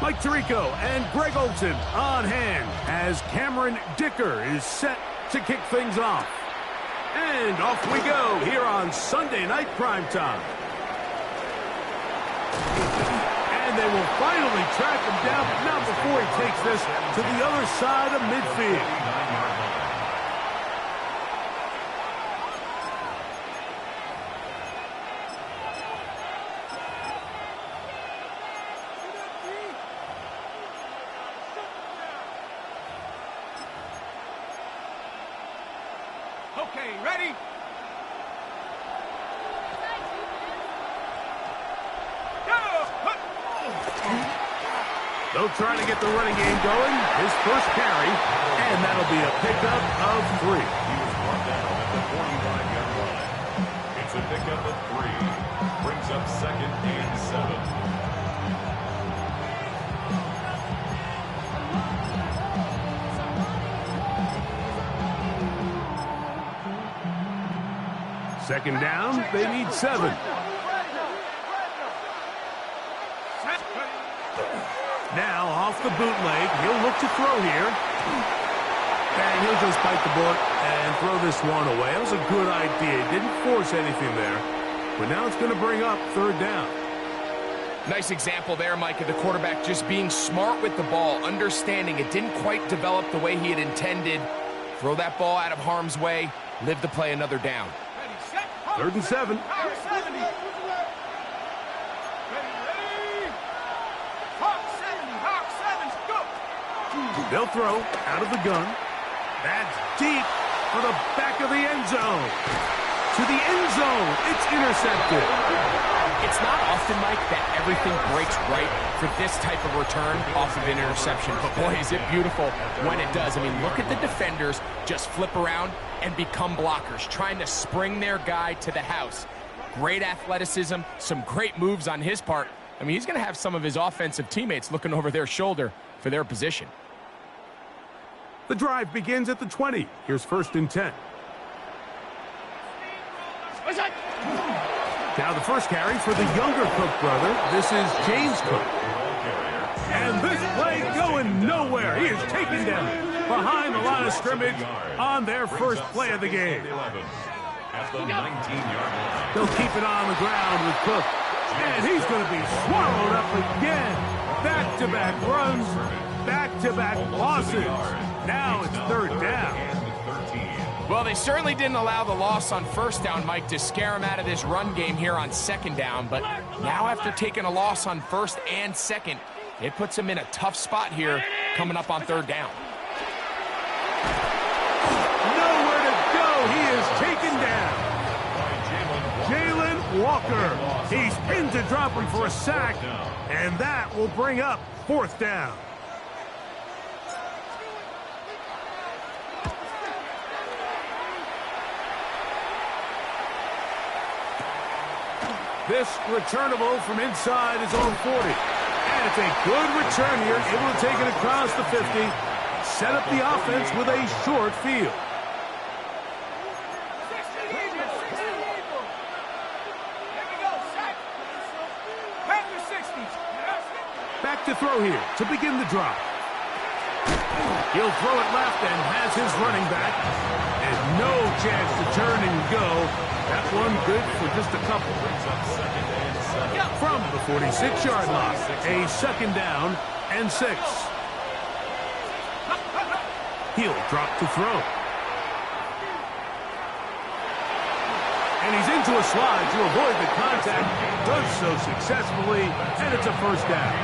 Mike Tirico and Greg Olson on hand as Cameron Dicker is set to kick things off. And off we go here on Sunday Night Primetime. And they will finally track him down, but not before he takes this to the other side of midfield. Okay, ready? They'll try to get the running game going. His first carry, and that'll be a pickup of 3. He was brought down at the 45-yard line. It's a pickup of 3. Brings up 2nd and 7. Second down, they need 7. Now, off the bootleg, he'll look to throw here. And he'll just bite the bullet and throw this one away. That was a good idea. Didn't force anything there. But now it's going to bring up 3rd down. Nice example there, Mike, of the quarterback just being smart with the ball, understanding it didn't quite develop the way he had intended. Throw that ball out of harm's way, live to play another down. 3rd and 7. They'll throw out of the gun. That's deep for the back of the end zone. To the end zone. It's intercepted. It's not often, Mike, that everything breaks right for this type of return off of an interception. But, boy, is it beautiful when it does. I mean, look at the defenders just flip around and become blockers, trying to spring their guy to the house. Great athleticism, some great moves on his part. I mean, he's going to have some of his offensive teammates looking over their shoulder for their position. The drive begins at the 20. Here's 1st and 10. Now the first carry for the younger Cook brother. This is James Cook. And this play going nowhere. He is taken down behind the line of scrimmage on their first play of the game. At the 19-yard line. They'll keep it on the ground with Cook. And he's going to be swallowed up again. Back-to-back runs, back-to-back losses. Now it's 3rd down. Well, they certainly didn't allow the loss on 1st down, Mike, to scare him out of this run game here on 2nd down. But now after taking a loss on 1st and 2nd, it puts him in a tough spot here coming up on 3rd down. Nowhere to go. He is taken down. Jalen Walker. He's pinned to drop him for a sack. And that will bring up 4th down. This returnable from inside his own 40. And it's a good return here, able to take it across the 50. Set up the offense with a short field. Back to throw here to begin the drive. He'll throw it left and has his running back. And no chance to turn and go. That one good for just a couple. From the 46-yard line, a 2nd down and 6. He'll drop to throw. And he's into a slide to avoid the contact. Does so successfully, and it's a 1st down.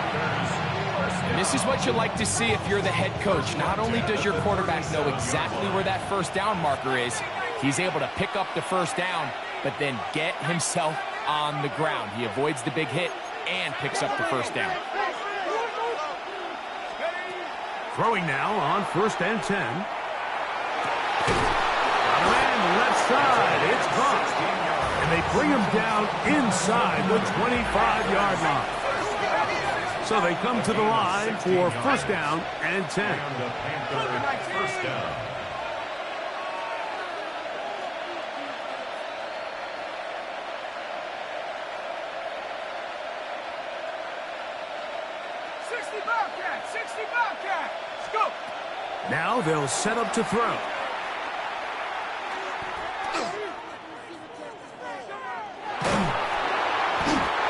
And this is what you like to see if you're the head coach. Not only does your quarterback know exactly where that 1st down marker is, he's able to pick up the 1st down, but then get himself on the ground. He avoids the big hit and picks up the 1st down. Throwing now on 1st and 10. And left side, it's caught. And they bring him down inside the 25-yard line. So they come to the line for 1st down and 10. The Panthers 1st down. 60 Bobcat! 60 Bobcat! Scoop! Now they'll set up to throw.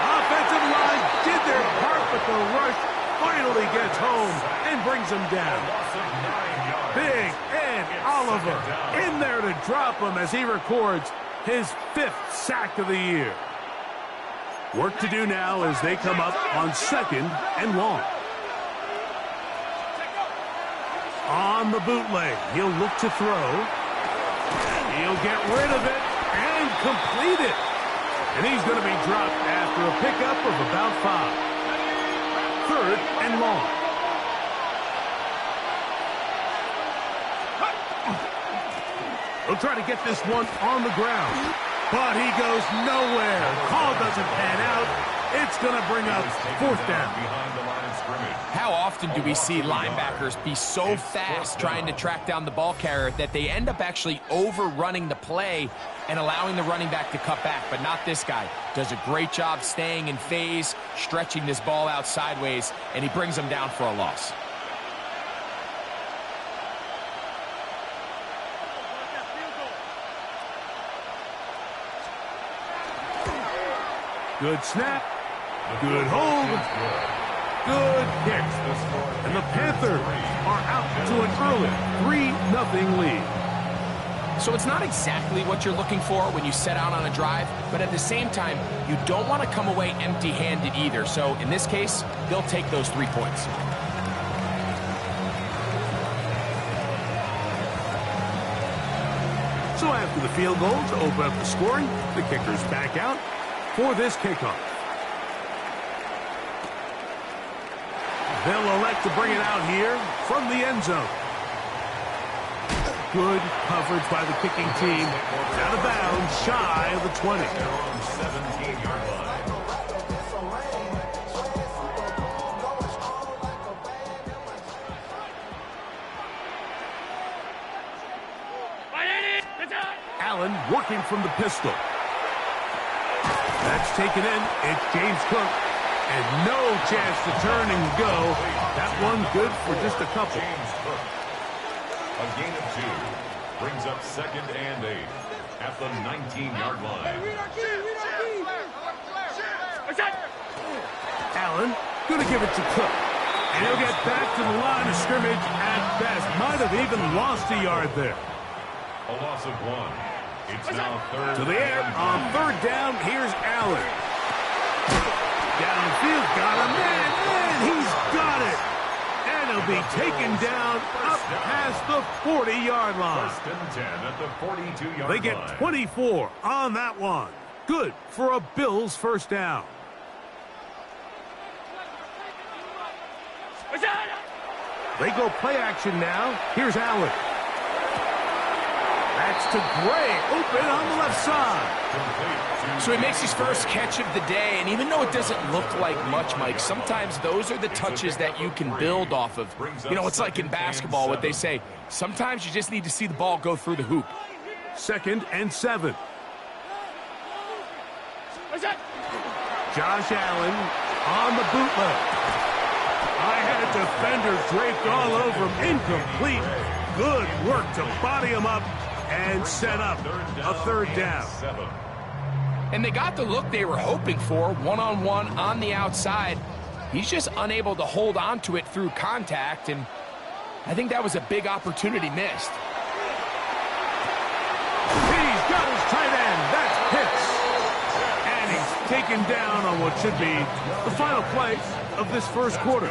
Offensive line did their part, but the rush finally gets home and brings them down. Big Ed Oliver in there to drop him as he records his 5th sack of the year. Work to do now as they come up on 2nd and long. On the bootleg, he'll look to throw. He'll get rid of it and complete it. And he's going to be dropped after a pickup of about 5. 3rd and long. He'll try to get this one on the ground, but he goes nowhere. Call doesn't pan out. It's going to bring up 4th down. How often do we see linebackers be so fast trying to track down the ball carrier that they end up actually overrunning the play and allowing the running back to cut back? But not this guy. Does a great job staying in phase, stretching this ball out sideways, and he brings them down for a loss. Good snap. Good hold. Good kick. And the Panthers are out to an early 3-0 lead. So it's not exactly what you're looking for when you set out on a drive, but at the same time, you don't want to come away empty-handed either. So in this case, they'll take those 3 points. So after the field goal to open up the scoring, the kicker's back out for this kickoff. They'll elect to bring it out here from the end zone. Good coverage by the kicking team. Out of bounds, shy of the 20. 17-yard line. Allen working from the pistol. That's taken in. It's James Cook. And no chance to turn and go. That one good for just a couple. James Cook. A gain of 2. Brings up 2nd and 8 at the 19-yard line. Allen going to give it to Cook. And he'll get back to the line of scrimmage at best. Might have even lost a yard there. A loss of 1. It's now 3rd. To the air on 3rd down. Here's Allen. Downfield, got a man, and he's got it. And he'll be taken down up past the 40-yard line. 1st and 10 at the 42-yard line. They get 24 on that one. Good for a Bills 1st down. They go play action now. Here's Allen. That's to Gray, open on the left side. So he makes his first catch of the day, and even though it doesn't look like much, Mike, sometimes those are the touches that you can build off of. You know, it's like in basketball, what they say, sometimes you just need to see the ball go through the hoop. 2nd and 7. Josh Allen on the bootleg. I had defenders draped all over him. Incomplete. Good work to body him up and set up a 3rd down. And they got the look they were hoping for, one-on-one on the outside. He's just unable to hold on to it through contact, and I think that was a big opportunity missed. He's got his tight end. That's Pitts. And he's taken down on what should be the final play of this 1st quarter.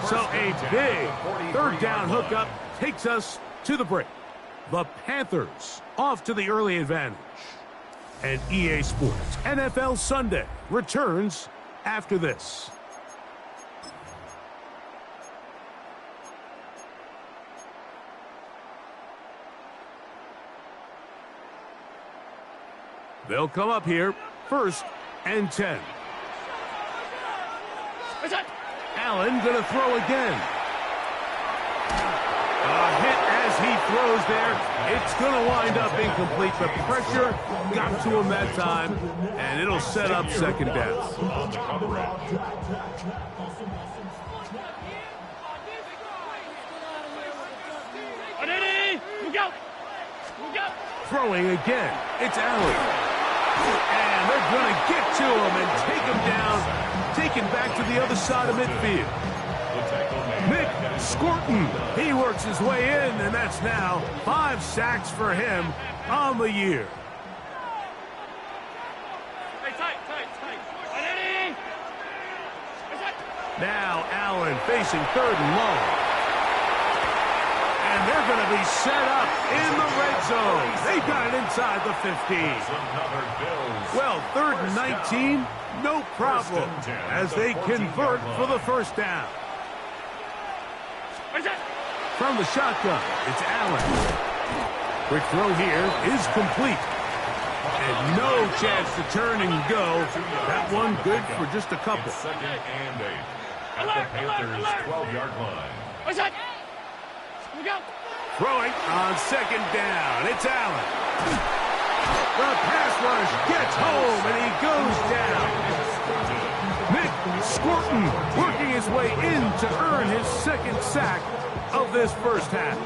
So a big 3rd down hookup takes us to the break. The Panthers off to the early advantage. And EA Sports NFL Sunday returns after this. They'll come up here 1st and 10. Allen going to throw again. A hit as he throws there. It's going to wind up incomplete. The pressure got to him that time, and it'll set up second down. On the coverage. Throwing again. It's Allen. And they're going to get to him and take him down. Taken back to the other side of midfield. Nick Scorton. He works his way in, and that's now 5 sacks for him on the year. Now Allen facing 3rd and long. And they're going to be set up in the red zone. They got it inside the 15. Well, 3rd and 19, no problem, as they convert for the first down. From the shotgun, it's Allen. Quick throw here is complete. And no chance to turn and go. That one good for just a couple. 2nd and 8 at the Panthers' 12-yard line. Throwing on 2nd down. It's Allen. The pass rush gets home, and he goes down. Nick Scorton working his way in to earn his 2nd sack of this first half.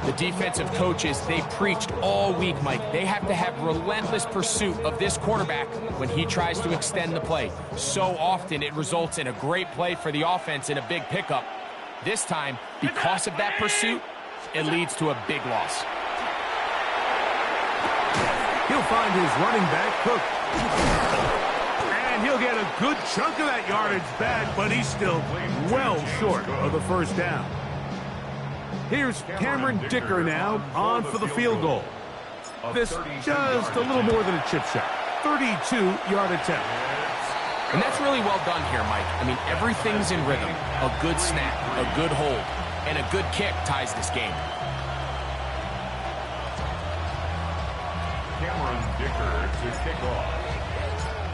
The defensive coaches, they preached all week, Mike. They have to have relentless pursuit of this quarterback when he tries to extend the play. So often it results in a great play for the offense and a big pickup. This time, because of that pursuit, it leads to a big loss. He'll find his running back, Cook. And he'll get a good chunk of that yardage back, but he's still well short of the first down. Here's Cameron Dicker now on for the field goal. This just a little more than a chip shot. 32-yard attempt. And that's really well done here, Mike. I mean, everything's in rhythm. A good snap, a good hold, and a good kick ties this game. Cameron Dicker to kick off.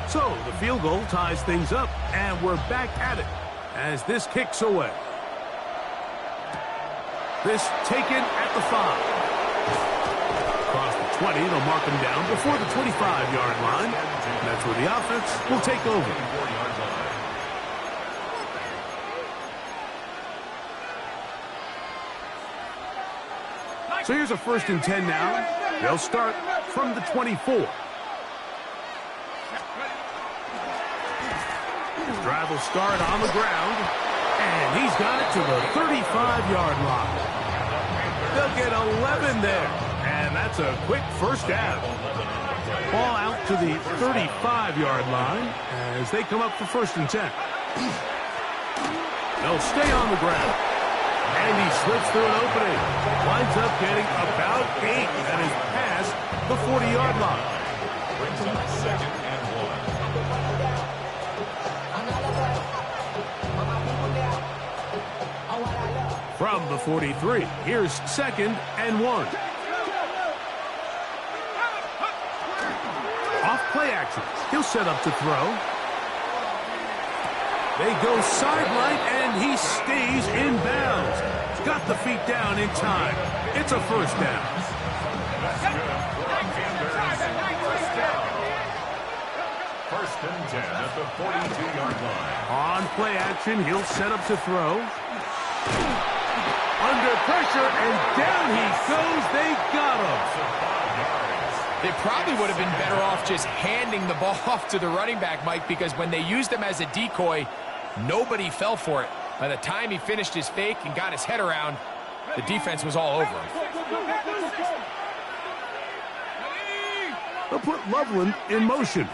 So the field goal ties things up, and we're back at it as this kicks away. This taken at the 5. Across the 20, they'll mark him down before the 25-yard line. And that's where the offense will take over. So here's a 1st and 10 now. They'll start from the 24. His drive will start on the ground. And he's got it to the 35-yard line. They'll get 11 there. And that's a quick first down. Ball out to the 35-yard line as they come up for 1st and 10. They'll stay on the ground. And he slips through an opening. Winds up getting about 8 and is past the 40-yard line. Brings up 2nd and 1. From the 43, here's 2nd and 1. Off play action. He'll set up to throw. They go sideline, and he stays in bounds. Got the feet down in time. It's a first down. First and 10 at the 42-yard line. On play action, he'll set up to throw. Under pressure, and down he goes. They got him. They probably would have been better off just handing the ball off to the running back, Mike, because when they used him as a decoy, nobody fell for it. By the time he finished his fake and got his head around, the defense was all over him. They'll put Loveland in motion.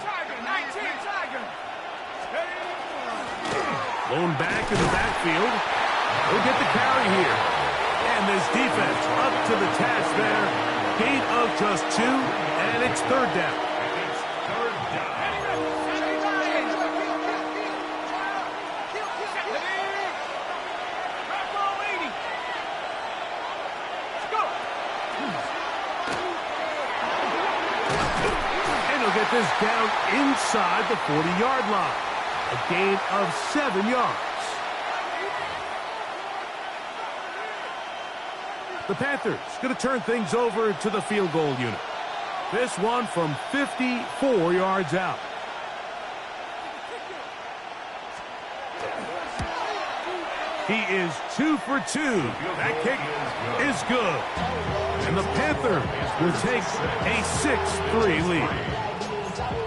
Blown back in the backfield. He'll get the carry here. And this defense up to the task there. Gain of just 2, and it's 3rd down. And he'll get this down inside the 40-yard line. A gain of 7 yards. The Panthers going to turn things over to the field goal unit. This one from 54 yards out. He is 2 for 2. That kick is good. And the Panthers will take a 6-3 lead.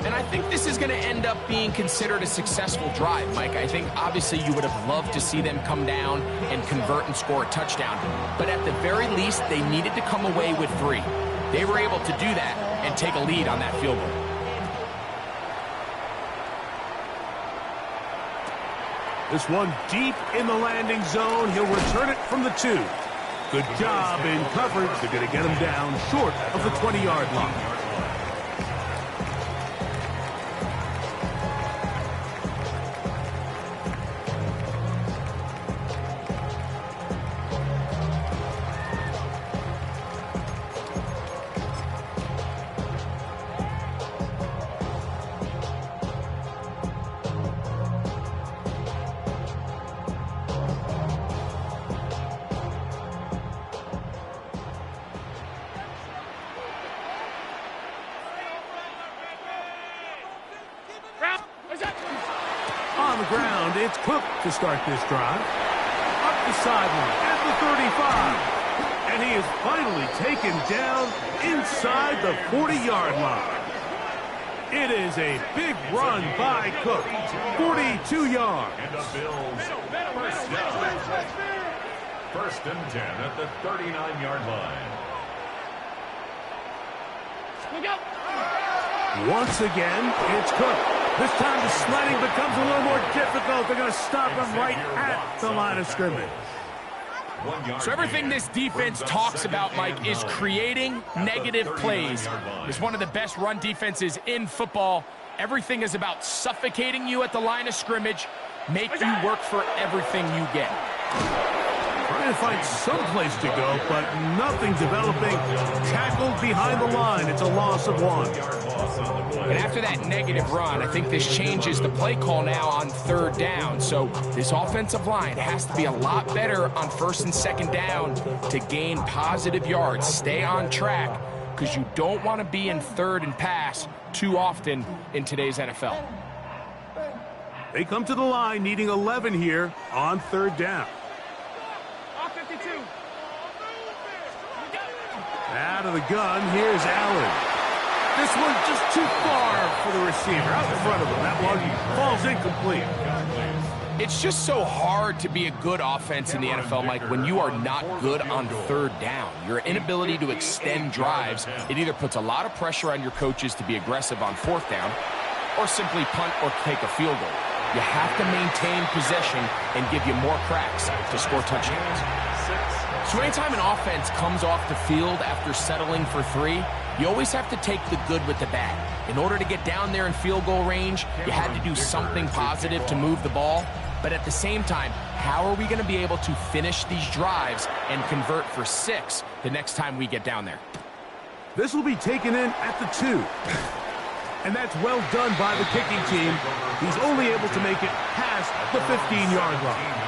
And I think this is going to end up being considered a successful drive, Mike. I think obviously you would have loved to see them come down and convert and score a touchdown. But at the very least, they needed to come away with 3. They were able to do that and take a lead on that field goal. This one deep in the landing zone. He'll return it from the 2. Good job in coverage. They're going to get him down short of the 20-yard line. On the ground, it's Cook to start this drive. Up the sideline at the 35. And he is finally taken down inside the 40-yard line. It is a big run by Cook. 42 yards. And the Bills first down. First and 10 at the 39-yard line. Once again, it's Cook. This time the sledding becomes a little more difficult. They're going to stop him right at the line of scrimmage. So everything this defense talks about, Mike, is creating negative plays. It's one of the best run defenses in football. Everything is about suffocating you at the line of scrimmage, make you work for everything you get. Trying to find some place to go, but nothing developing. Tackled behind the line. It's a loss of 1. And after that negative run, I think this changes the play call now on 3rd down. So this offensive line has to be a lot better on 1st and 2nd down to gain positive yards. Stay on track because you don't want to be in 3rd and pass too often in today's NFL. They come to the line needing 11 here on 3rd down. Out of the gun, here's Allen. This one's just too far for the receiver. Out in front of him. That one falls incomplete. It's just so hard to be a good offense in the NFL, Mike, when you are not good on 3rd down. Your inability to extend drives, it either puts a lot of pressure on your coaches to be aggressive on 4th down or simply punt or take a field goal. You have to maintain possession and give you more cracks to score touchdowns. So anytime an offense comes off the field after settling for 3, you always have to take the good with the bad. In order to get down there in field goal range, you had to do something positive to move the ball. But at the same time, how are we going to be able to finish these drives and convert for 6 the next time we get down there? This will be taken in at the 2. And that's well done by the kicking team. He's only able to make it past the 15-yard line.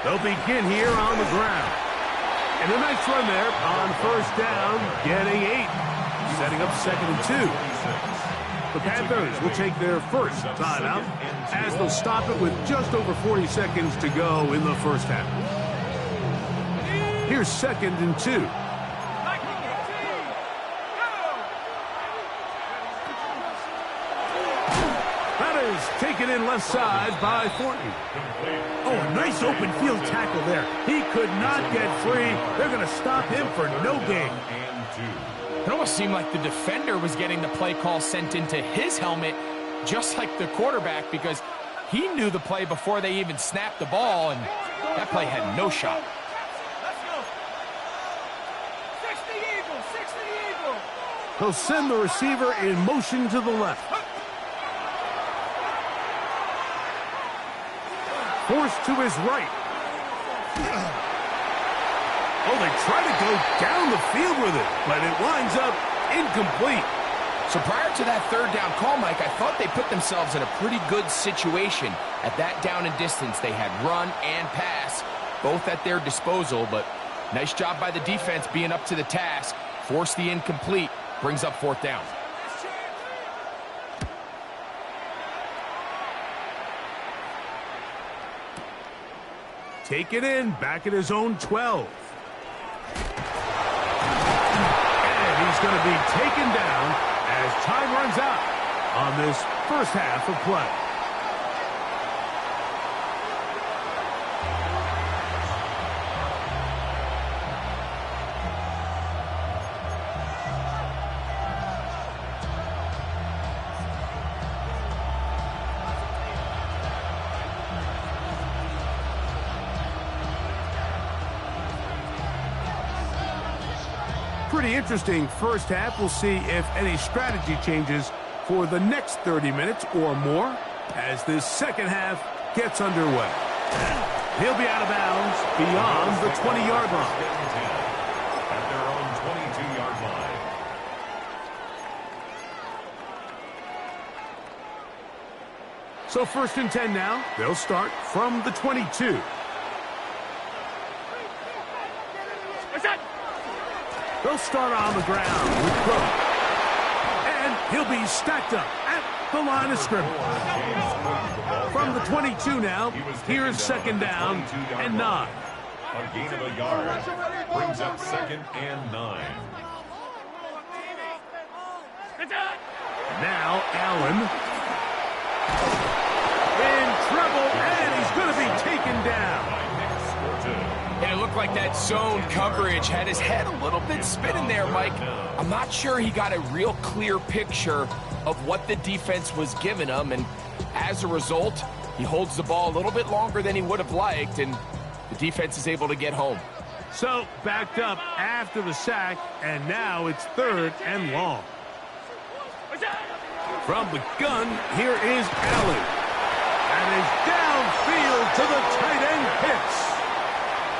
They'll begin here on the ground. And a nice run there on 1st down, getting 8. Setting up 2nd and 2. The Panthers will take their first timeout as they'll stop it with just over 40 seconds to go in the first half. Here's 2nd and 2. Taken in left side by Thornton. Oh, a nice open field tackle there. He could not get free. They're going to stop him for no gain. It almost seemed like the defender was getting the play call sent into his helmet, just like the quarterback, because he knew the play before they even snapped the ball, and that play had no shot. He'll send the receiver in motion to the left. Forced to his right. Oh, they try to go down the field with it, but it winds up incomplete. So prior to that third down call, Mike, I thought they put themselves in a pretty good situation. At that down and distance, they had run and pass, both at their disposal, but nice job by the defense being up to the task. Force the incomplete, brings up fourth down. Take it in, back at his own 12. And he's going to be taken down as time runs out on this first half of play. Pretty interesting first half. We'll see if any strategy changes for the next 30 minutes or more as this second half gets underway. He'll be out of bounds beyond the 20-yard line. At their own 22-yard line. So first and 10 now. They'll start from the 22. They'll start on the ground with Cook. And he'll be stacked up at the line of scrimmage. From the 22 now, here's second down and 9. A gain of a yard brings up second and 9. Now Allen in trouble, and he's going to be taken down. And it looked like that zone coverage had his head a little bit spinning there, Mike. I'm not sure he got a real clear picture of what the defense was giving him, and as a result, he holds the ball a little bit longer than he would have liked, and the defense is able to get home. So backed up after the sack, and now it's third and long. From the gun, here is Allen. And is downfield to the tight end hits.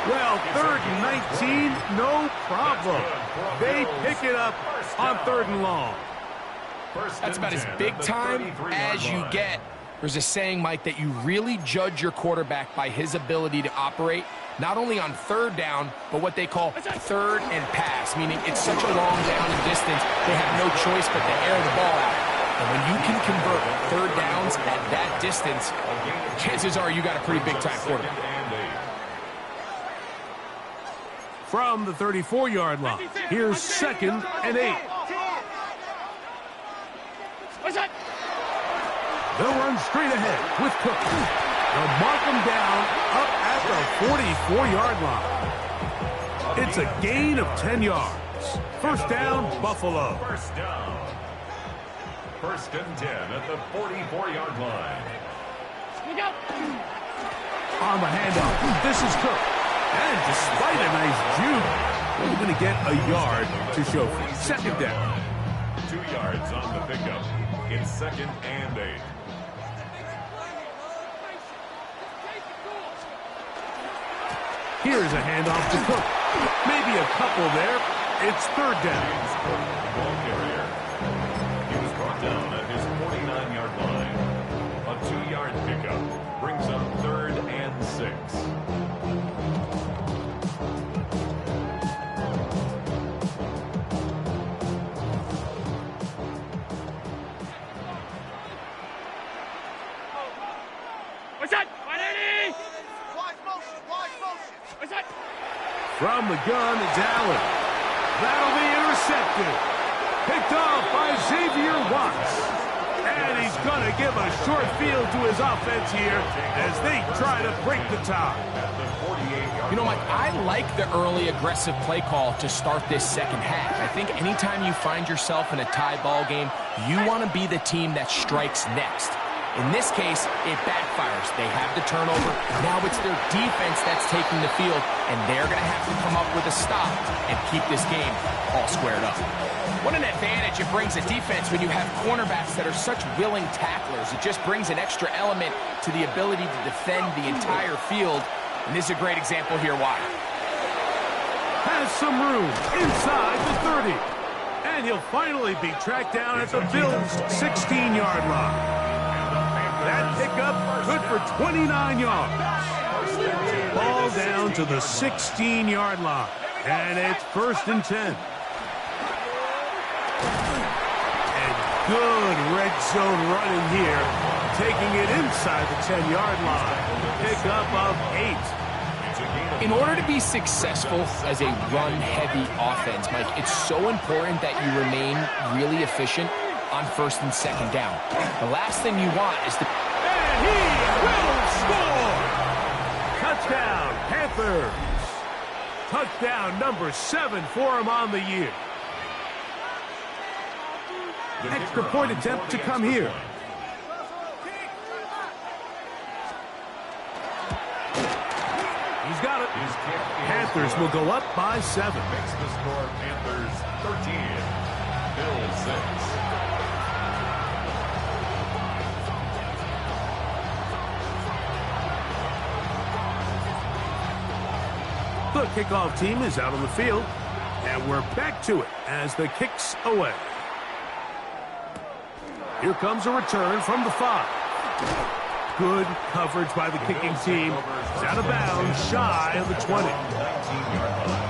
Well, third and 19, no problem. They pick it up on third and long. That's about as big time as you get. There's a saying, Mike, that you really judge your quarterback by his ability to operate, not only on third down, but what they call third and pass, meaning it's such a long down and distance, they have no choice but to air the ball out. And when you can convert third downs at that distance, chances are you got a pretty big-time quarterback. From the 34-yard line, here's second and 8. They'll run straight ahead with Cook. They'll mark him down up at the 44-yard line. It's a gain of 10 yards. First down, Buffalo. First down. First and 10 at the 44-yard line. On the handoff, this is Cook. And despite a nice juke, we're going to get a yard to show for it. Second down. 2 yards on the pickup. It's second and 8. Here's a handoff to Cook. Maybe a couple there. It's third down. Ball carrier. He was brought down at his 49-yard line. A 2-yard pickup brings up third and 6. From the gun, it's Allen. That'll be intercepted. Picked off by Xavier Watts. And he's going to give a short field to his offense here as they try to break the tie. You know, Mike, I like the early aggressive play call to start this second half. I think anytime you find yourself in a tie ball game, you want to be the team that strikes next. In this case, it backfires. They have the turnover. Now it's their defense that's taking the field, and they're going to have to come up with a stop and keep this game all squared up. What an advantage it brings a defense when you have cornerbacks that are such willing tacklers. It just brings an extra element to the ability to defend the entire field, and this is a great example here why. Has some room inside the 30. And he'll finally be tracked down at the Bills' 16-yard line. That pickup good for 29 yards. Ball down to the 16-yard line. And it's 1st and 10. And good red zone running here. Taking it inside the 10-yard line. Pickup of 8. In order to be successful as a run-heavy offense, Mike, it's so important that you remain really efficient on 1st and 2nd down. The last thing you want is to... And he will score! Touchdown, Panthers! Touchdown number 7 for him on the year. Extra point attempt to come here. He's got it. Panthers will go up by 7. Makes the score Panthers 13, Bills 6. The kickoff team is out on the field, and we're back to it as the kick's away. Here comes a return from the 5. Good coverage by the kicking team. It's out of bounds, shy of the 20. 19-yard line.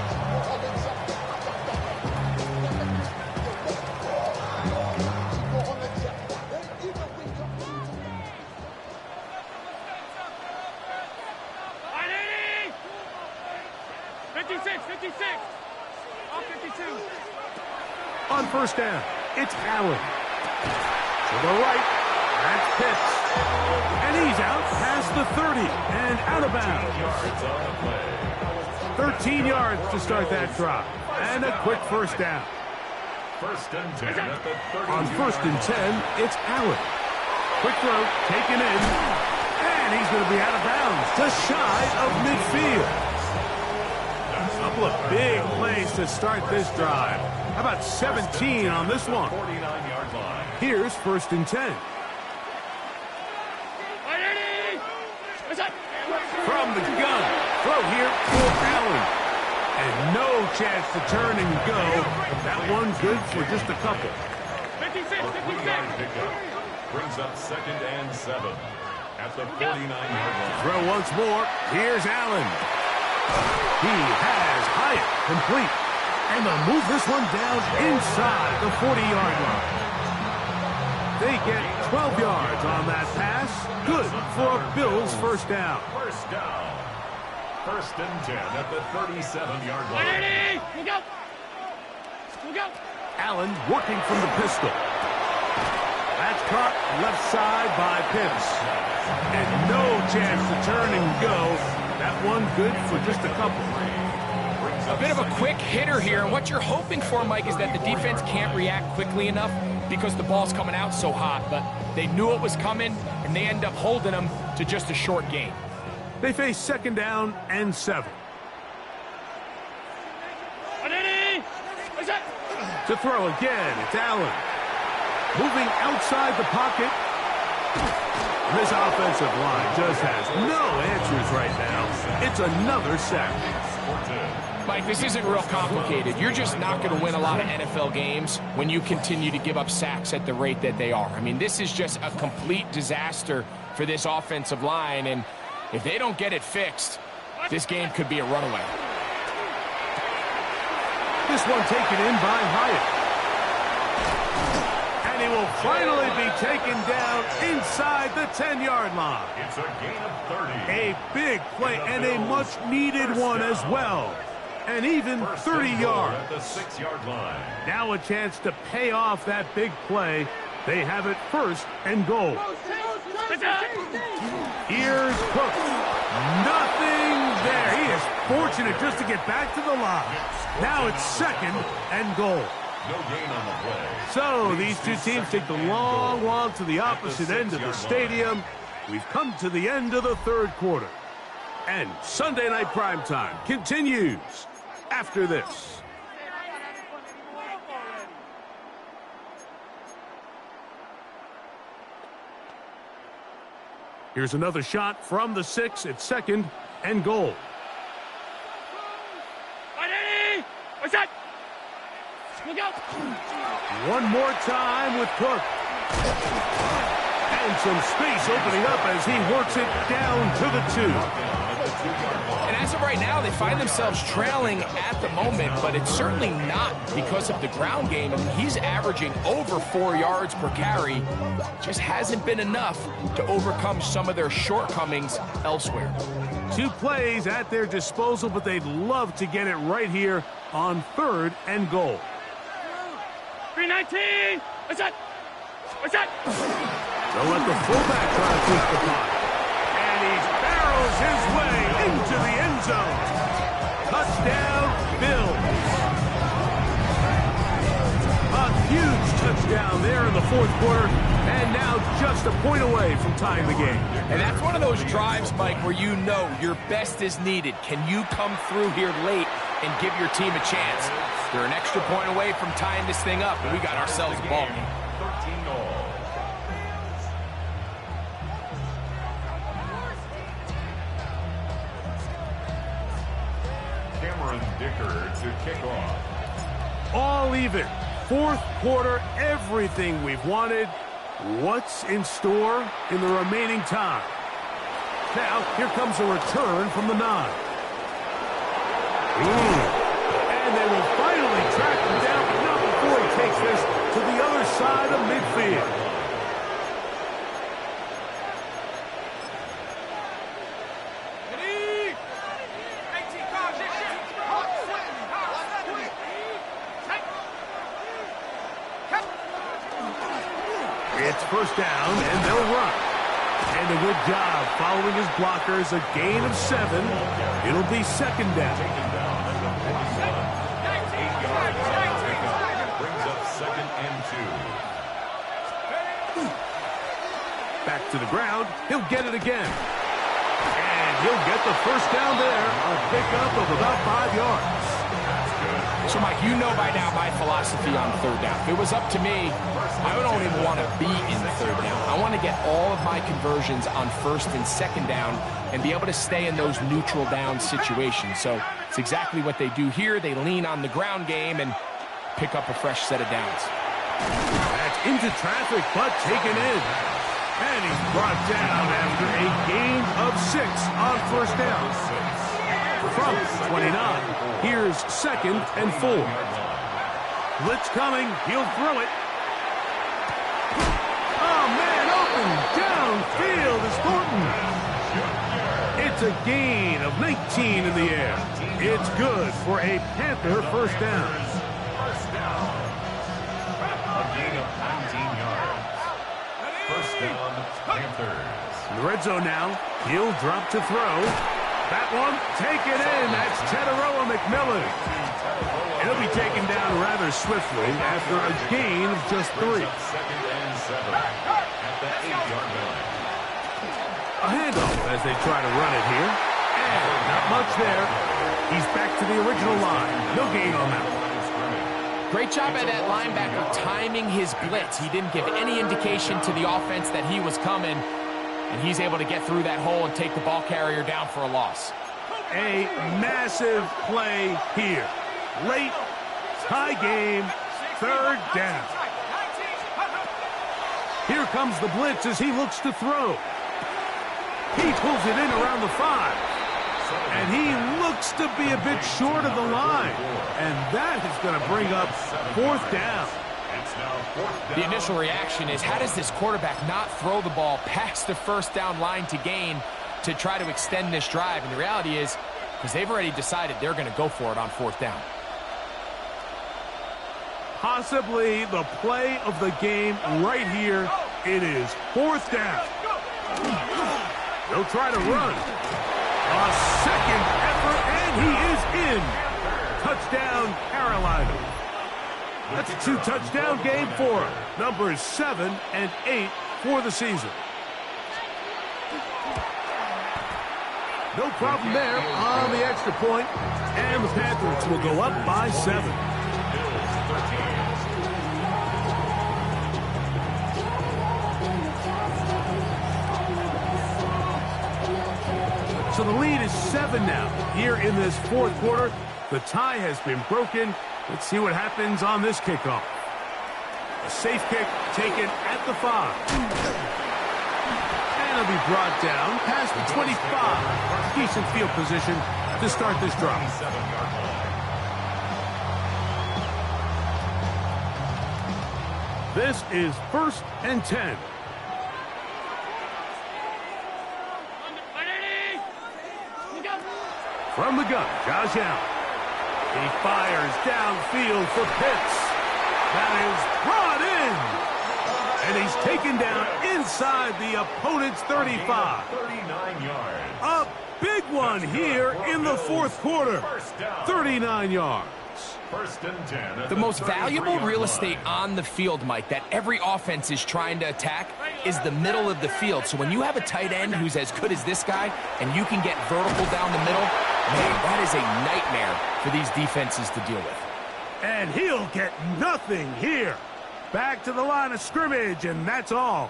On 1st down, it's Allen. To the right, that's Pitts. And he's out past the 30 and out of bounds. 13 yards to start that drive. And a quick 1st down. 1st and 10 at the 30. On 1st and 10, it's Allen. Quick throw, taken in. And he's going to be out of bounds, just shy of midfield. A couple of big plays to start this drive. How about 17 on this one? 49-yard line. Here's 1st and 10. From the gun, throw here for Allen. And no chance to turn and go. That one good for just a couple. 3-yard pickup brings up 2nd and 7 at the 49-yard line. Throw once more. Here's Allen. He has Hyatt complete. And they'll move this one down inside the 40-yard line. They get 12 yards on that pass. Good for a Bills 1st down. 1st down. 1st and 10 at the 37-yard line. Allen working from the pistol. That's caught left side by Pitts. And no chance to turn and go. That one good for just a couple. A bit of a quick hitter here, and what you're hoping for, Mike, is that the defense can't react quickly enough because the ball's coming out so hot, but they knew it was coming, and they end up holding them to just a short gain. They face 2nd down and 7. To throw again, it's Allen. Moving outside the pocket. This offensive line just has no answers right now. It's another sack. Mike, this isn't real complicated. You're just not going to win a lot of NFL games when you continue to give up sacks at the rate that they are. I mean, this is just a complete disaster for this offensive line, and if they don't get it fixed, this game could be a runaway. This one taken in by Hyatt. And he will finally be taken down inside the 10-yard line. It's a gain of 30. A big play and a much-needed one as well. And even 30 yards. At the 6-yard line. Now a chance to pay off that big play. They have it 1st and goal. Here's Cook. Nothing there. He is fortunate just to get back to the line. Now it's 2nd and goal. No gain on the play. So these two teams take the long walk to the opposite end of the stadium. We've come to the end of the 3rd quarter. And Sunday Night Primetime continues after this. Here's another shot from the 6 at 2nd and goal. One more time with Cook. And some space opening up as he works it down to the 2. And as of right now, they find themselves trailing at the moment, but it's certainly not because of the ground game. I mean, he's averaging over 4 yards per carry. Just hasn't been enough to overcome some of their shortcomings elsewhere. 2 plays at their disposal, but they'd love to get it right here on 3rd and goal. 319! What's that? What's that? They'll let the fullback try to push the puck. And he barrels his way into the end zone. Touchdown, Bills. A huge touchdown there in the 4th quarter. And now just a point away from tying the game. And that's one of those drives, Mike, where you know your best is needed. Can you come through here late and give your team a chance? They're an extra point away from tying this thing up, and we got ourselves a ball game. 13-all. to kick off. All even. 4th quarter, everything we've wanted. What's in store in the remaining time? Now, here comes a return from the 9. And they will finally track him down, but not before he takes this to the other side of midfield. It's first down, and they'll run. And a good job following his blockers, a gain of 7. It'll be second down. Brings up 2nd and 2. Back to the ground. He'll get it again. And he'll get the first down there. A pickup of about 5 yards. So, Mike, you know by now my philosophy on 3rd down. If it was up to me, I don't even want to be in 3rd down. I want to get all of my conversions on 1st and 2nd down and be able to stay in those neutral down situations. So it's exactly what they do here. They lean on the ground game and pick up a fresh set of downs. That's into traffic, but taken in. And he's brought down after a gain of 6 on 1st down. From 29, here's 2nd and 4. Blitz coming, he'll throw it. Oh, man, open downfield is Thornton. It's a gain of 19 in the air. It's good for a Panther first down. A gain of 19 yards. First down, Panthers. In the red zone now, he'll drop to throw. That one, taken in. That's Tedderoa McMillan. He'll be taken down rather swiftly after a gain of just 3. 2nd and 7 at the 8-yard line. A handoff as they try to run it here. And not much there. He's back to the original line. No gain on that one. Great job by that linebacker timing his blitz. He didn't give any indication to the offense that he was coming. And he's able to get through that hole and take the ball carrier down for a loss. A massive play here. Late, tie game, 3rd down. Here comes the blitz as he looks to throw. He pulls it in around the 5. And he looks to be a bit short of the line. And that is going to bring up 4th down. The initial reaction is, how does this quarterback not throw the ball past the first down line to gain to try to extend this drive? And the reality is, because they've already decided they're going to go for it on 4th down. Possibly the play of the game right here. It is 4th down. They'll try to run. A second effort, and he is in. Touchdown, Carolina. That's a 2-touchdown game for him. Numbers 7 and 8 for the season. No problem there on the extra point, and the Panthers will go up by 7. So the lead is 7 now. Here in this 4th quarter, the tie has been broken, Let's see what happens on this kickoff. A safe kick taken at the 5. And it'll be brought down past the 25. Decent field position to start this drive. 7-yard line. This is 1st and 10. From the gun, Josh Allen. He fires downfield for Pitts. That is brought in. And he's taken down inside the opponent's 35. 39 yards. A big one here in the 4th quarter. 39 yards. 1st and 10. The most valuable real estate on the field, Mike, that every offense is trying to attack is the middle of the field. So when you have a tight end who's as good as this guy and you can get vertical down the middle, man, that is a nightmare for these defenses to deal with. And he'll get nothing here. Back to the line of scrimmage, and that's all.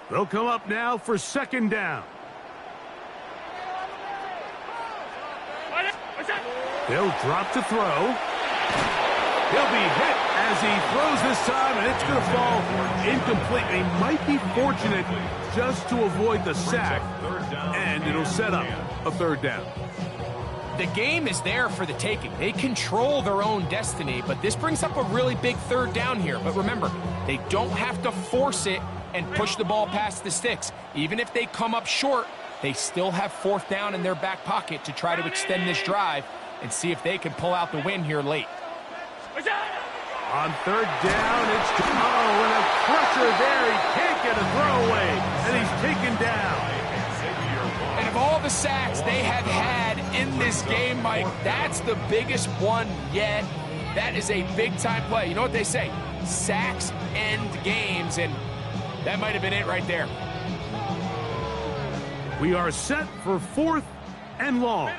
They'll come up now for 2nd down. They'll drop to throw. He'll be hit as he throws this time, and it's going to fall incompletely. Might be fortunate just to avoid the sack, and it'll set up a 3rd down. The game is there for the taking. They control their own destiny, but this brings up a really big 3rd down here. But remember, they don't have to force it and push the ball past the sticks. Even if they come up short, they still have 4th down in their back pocket to try to extend this drive and see if they can pull out the win here late. On 3rd down, it's and a pressure there. He can't get a throwaway, and he's taken down. And of all the sacks they have had in this game, Mike, that's the biggest one yet. That is a big-time play. You know what they say? Sacks end games, and that might have been it right there. We are set for 4th and long.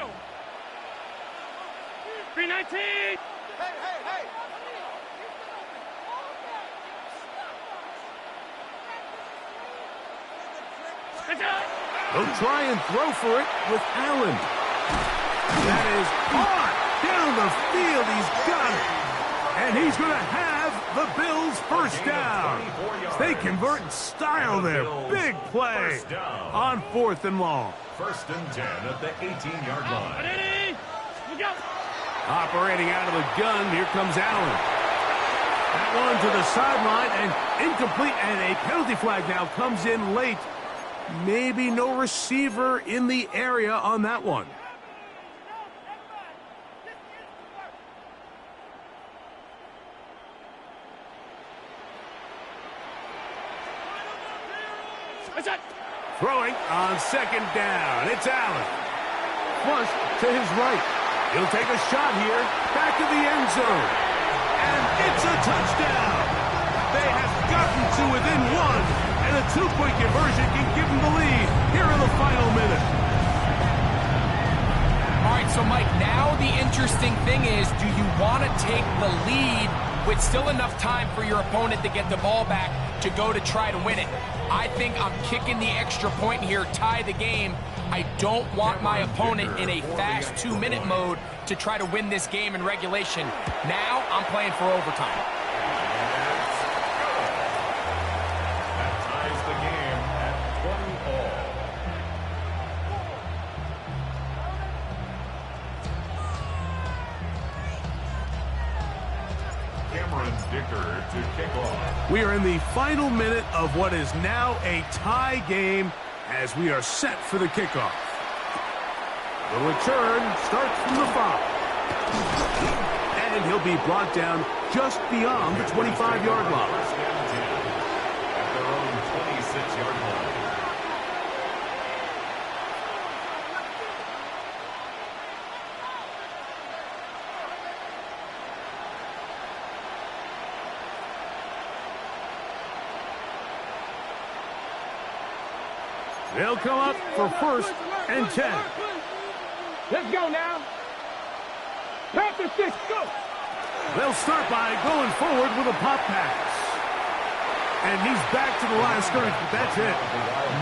319. They'll try and throw for it with Allen. That is hard down the field. He's got it. And he's going to have the Bills' 1st down. They convert in style there. Big play on 4th and long. 1st and 10 at the 18-yard line. Operating out of the gun, here comes Allen. That one to the sideline and incomplete, and a penalty flag now comes in late. Maybe no receiver in the area on that one. Throwing on 2nd down. It's Allen. Flush to his right. He'll take a shot here. Back to the end zone. And it's a touchdown. They have gotten to within 1. And a 2-point conversion can give them the lead here in the final minute. All right, so Mike, now the interesting thing is, do you want to take the lead with still enough time for your opponent to get the ball back to go to try to win it? I think I'm kicking the extra point here, tie the game. I don't want my opponent in a fast 2-minute mode to try to win this game in regulation. Now I'm playing for overtime. To kick off. We are in the final minute of what is now a tie game as we are set for the kickoff. The return starts from the 5. And he'll be brought down just beyond the 25-yard line. 1st and 10 at their own 26-yard line. They'll come up for 1st and 10. Let's go now. Panthers 6, go. They'll start by going forward with a pop pass. And he's back to the line of scrimmage, but that's it.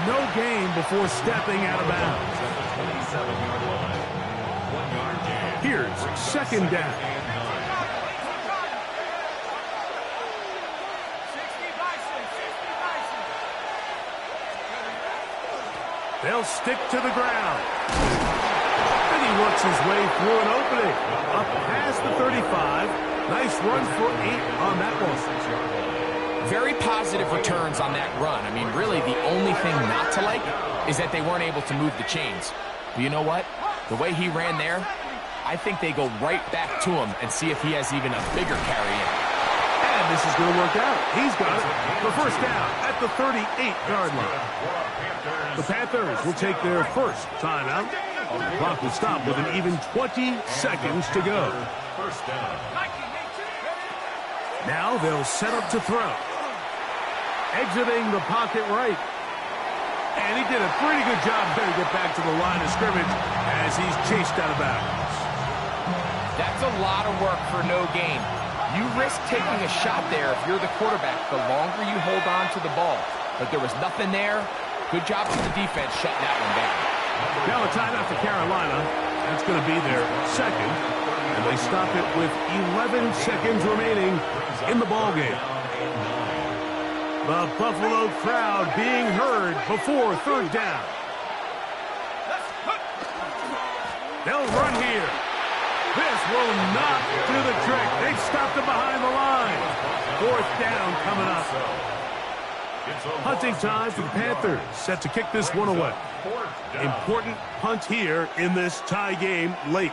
No gain before stepping out of bounds. 27-yard line. 1-yard gain. Here's second down. They'll stick to the ground. And he works his way through an opening. Up past the 35. Nice run for 8 on that one. Very positive returns on that run. I mean, really, the only thing not to like is that they weren't able to move the chains. But you know what? The way he ran there, I think they go right back to him and see if he has even a bigger carry in. And this is going to work out. He's got it. The first down at the 38-yard line. The Panthers will take their first timeout. The clock will stop with an even 20 seconds to go. First down. Now they'll set up to throw. Exiting the pocket right. And he did a pretty good job there to get back to the line of scrimmage as he's chased out of bounds. That's a lot of work for no gain. You risk taking a shot there if you're the quarterback the longer you hold on to the ball. But there was nothing there. Good job from the defense shutting that one down. Now a timeout for Carolina. That's going to be their second. And they stop it with 11 seconds remaining in the ballgame. The Buffalo crowd being heard before third down. They'll run here. This will not do the trick. They've stopped it behind the line. Fourth down coming up. Punting time for the Panthers. Set to kick this one away. Important punt here in this tie game late.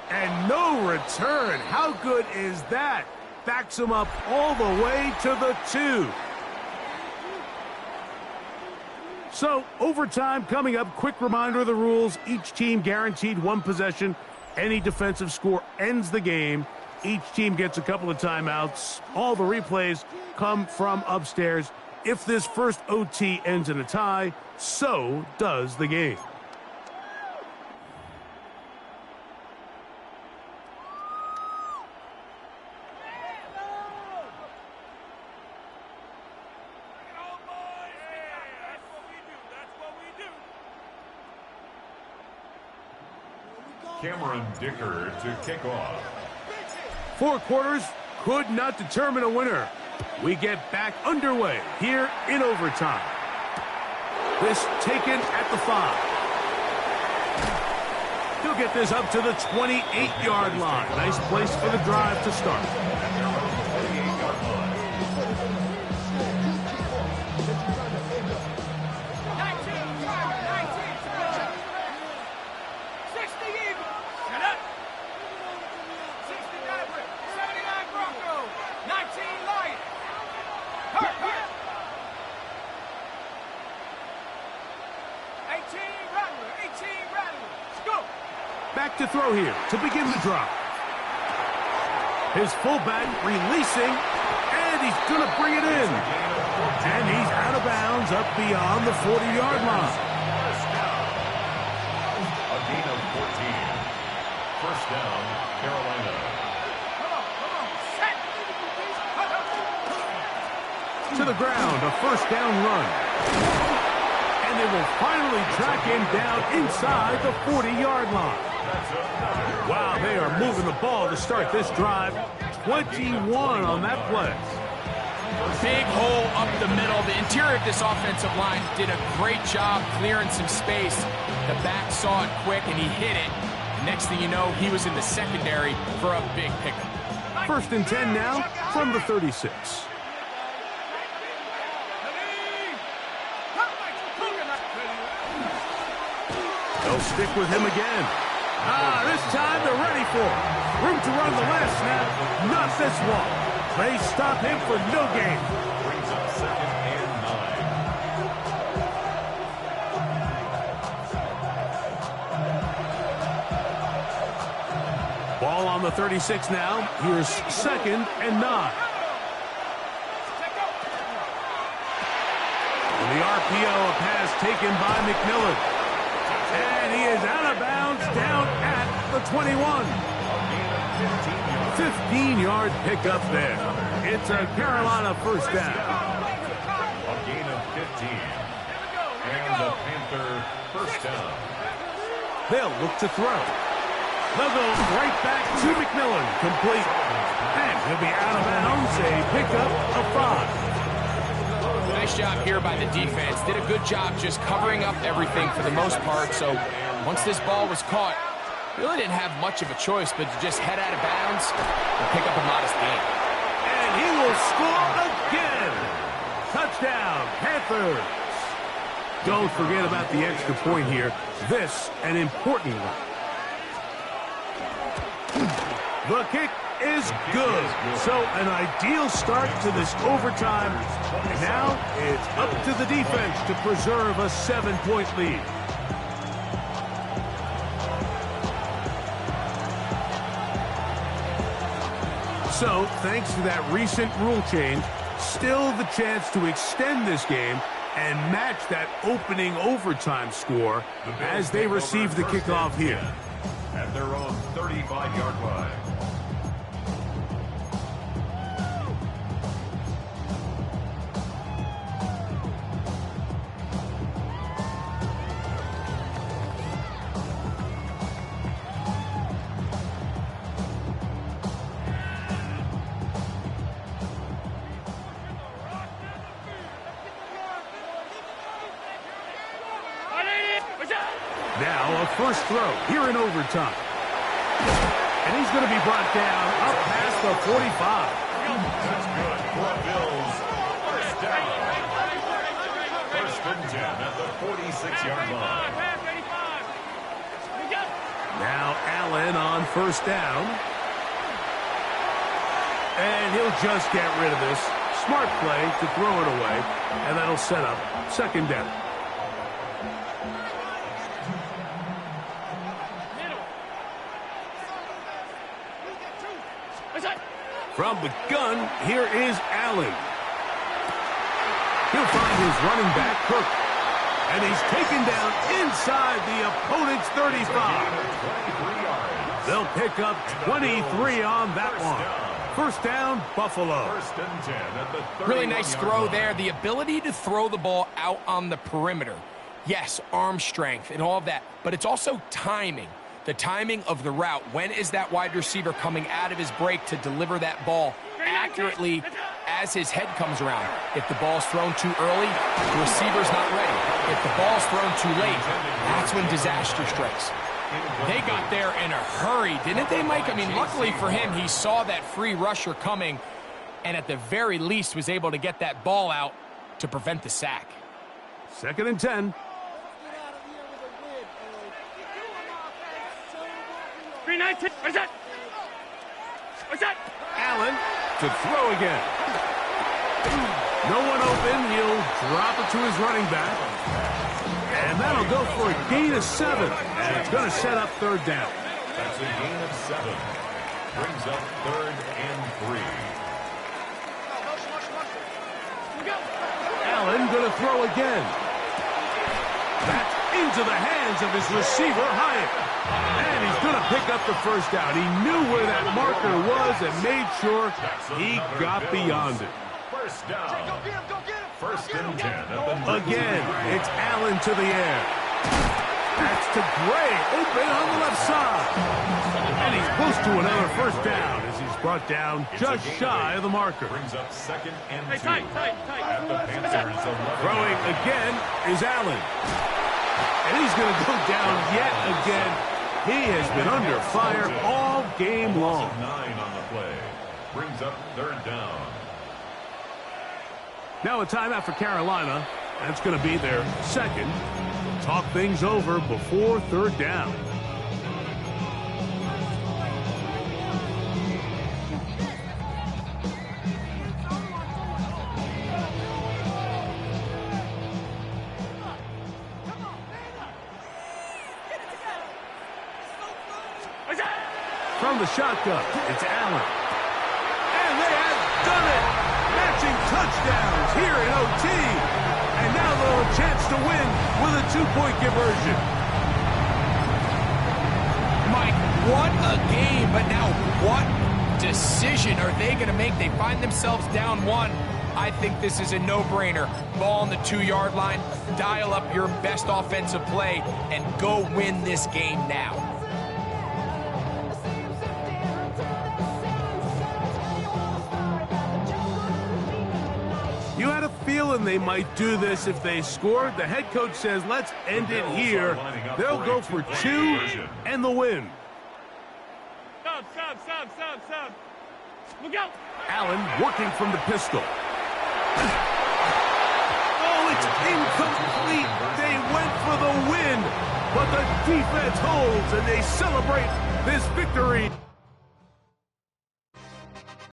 And no return. How good is that? Backs him up all the way to the 2. So, overtime coming up. Quick reminder of the rules. Each team guaranteed one possession. Any defensive score ends the game. Each team gets a couple of timeouts. All the replays come from upstairs. If this first OT ends in a tie, so does the game. Cameron Dicker to kick off. 4 quarters could not determine a winner. We get back underway here in overtime. This taken at the 5. He'll get this up to the 28-yard line. Nice place for the drive to start. Back to throw here to begin the drive. His fullback releasing, and he's going to bring it in. And he's out of bounds up beyond the 40-yard line. A gain of 14. First down, Carolina. To the ground, a first down run. And they will finally track him down inside the 40-yard line. Wow, they are moving the ball to start this drive. 21 on that play. Big hole up the middle. The interior of this offensive line did a great job clearing some space. The back saw it quick, and he hit it. Next thing you know, he was in the secondary for a big pickup. First and 10 now from the 36. They'll stick with him again. This time they're ready for it. Room to run the last snap. Not this one. They stop him for no gain. Brings up second and 9. Ball on the 36 now. Here's second and 9. And the RPO, a pass taken by McMillan. And he is out of bounds down at the 21. A gain of 15-yard pickup there. It's a Carolina first down. A gain of 15. And the Panther first down. They'll look to throw. They'll go right back to McMillan. Complete. And he'll be out of bounds. A pickup of 5. Nice job here by the defense. Did a good job just covering up everything for the most part. So once this ball was caught, really didn't have much of a choice but to just head out of bounds and pick up a modest gain. And he will score again. Touchdown, Panthers. Don't forget about the extra point here. This, an important one. The kick is good. So an ideal start to this overtime. And now it's up to the defense to preserve a 7-point lead. So, thanks to that recent rule change, still the chance to extend this game and match that opening overtime score as they receive the kickoff here. At their own 35-yard line. Now a first throw here in overtime. And he's going to be brought down up past the 45. That's good for the Bills. First down. First and 10 at the 46-yard line. Now Allen on first down. And he'll just get rid of this. Smart play to throw it away. And that'll set up second down. From the gun, here is Allen. He'll find his running back, Cook. And he's taken down inside the opponent's 35. They'll pick up 23 on that one. First down, Buffalo. First and 10 at the 30. Really nice throw there. The ability to throw the ball out on the perimeter. Yes, arm strength and all of that, but it's also timing. The timing of the route. When is that wide receiver coming out of his break to deliver that ball accurately as his head comes around? If the ball's thrown too early, the receiver's not ready. If the ball's thrown too late, that's when disaster strikes. They got there in a hurry, didn't they, Mike? I mean, luckily for him, he saw that free rusher coming and at the very least was able to get that ball out to prevent the sack. Second and 10. 319. Where's that? Where's that? Allen to throw again. No one open. He'll drop it to his running back. And that'll go for a gain of 7. And it's going to set up third down. That's a gain of 7. Brings up third and 3. Allen going to throw again. That's into the hands of his receiver, Hyatt. And he's going to pick up the first down. He knew where that marker was and made sure he got beyond it. First down. First and 10 at the Again, it's Allen to the air. That's to Gray, open on the left side. And he's close to another first down as he's brought down just shy of the marker. Brings up second and 2. Tight. At the Panthers 11. Throwing again is Allen. And he's going to go down yet again. He has been under fire all game long. 9 on the play. Brings up third down. Now a timeout for Carolina. That's going to be their second. Talk things over before third down. From the shotgun, it's Allen. And they have done it! Matching touchdowns here in OT. And now they'll have a chance to win with a 2-point conversion. Mike, what a game, but now what decision are they going to make? They find themselves down 1. I think this is a no-brainer. Ball on the 2-yard line, dial up your best offensive play, and go win this game now. You had a feeling they might do this if they scored. The head coach says, let's end it here. They'll go for 2 and the win. Sub. Look out. Allen working from the pistol. Oh, it's incomplete. They went for the win, but the defense holds and they celebrate this victory.